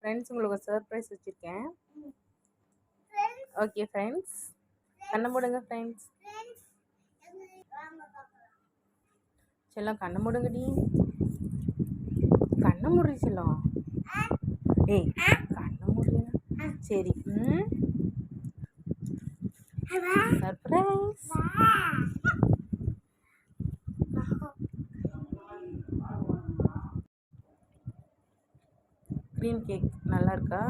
Friends உங்களுக்கு ஒரு surprise வச்சுருக்கேன். ஓகே ஃப்ரெண்ட்ஸ், கண்ணை மூடுங்க ஃப்ரெண்ட்ஸ். செல்லம் கண்ணை மூடுங்கடி. கண்ணை மூடு செல்லம். ஏய் கண்ணை மூடுங்க. சரி. சர்ப்ரைஸ். க்ரீம் கேக் நல்லா இருக்கா?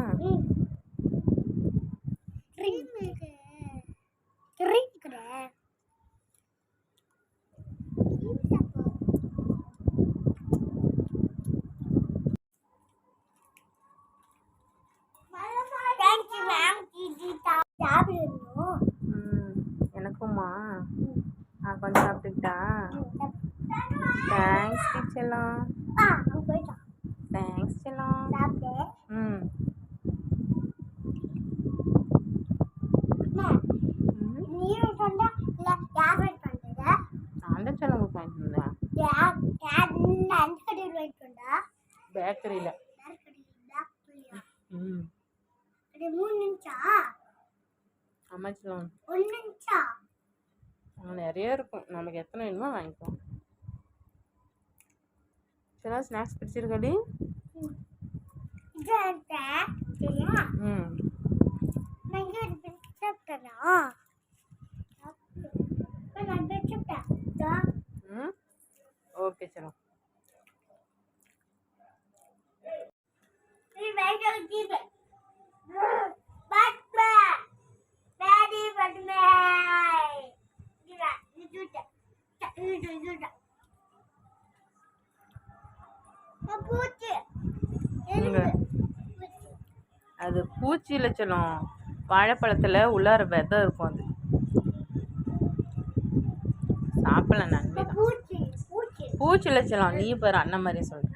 எனக்குமா நான் கொஞ்சம் சாப்பிட்டுக்கிட்டா? தேங்க்ஸ் டீச்சர்லாம். தேங்க்ஸ் செல்லம். நான் தான் செல்லம் உங்களுக்கு வாங்கிட்டு வந்தேன் பேக்கரியில். ஆமா செல்லம், நிறைய இருக்கும், நமக்கு எத்தனை வேணுமோ வாங்கிக்கலாம். செல்லம் ஸ்நாக்ஸ் பிடிச்சிருக்காடி? ஓகே செல்லம். அது பூச்சியில செல்லம், வாழைப்பழத்தில் உள்ளார விதை இருக்கும், அது சாப்பிடல நன்மை தான். பூச்சியில செல்லம், நீ பாரு அண்ணன் மாதிரி சொல்ற.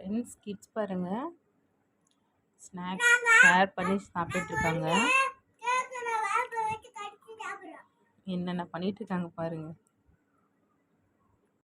ஃப்ரெண்ட்ஸ் கிட்ஸ் பாருங்கள், ஸ்நாக்ஸ் ஷேர் பண்ணி சாப்பிட்டுட்ருக்காங்க. என்னென்ன பண்ணிகிட்ருக்காங்க பாருங்கள்.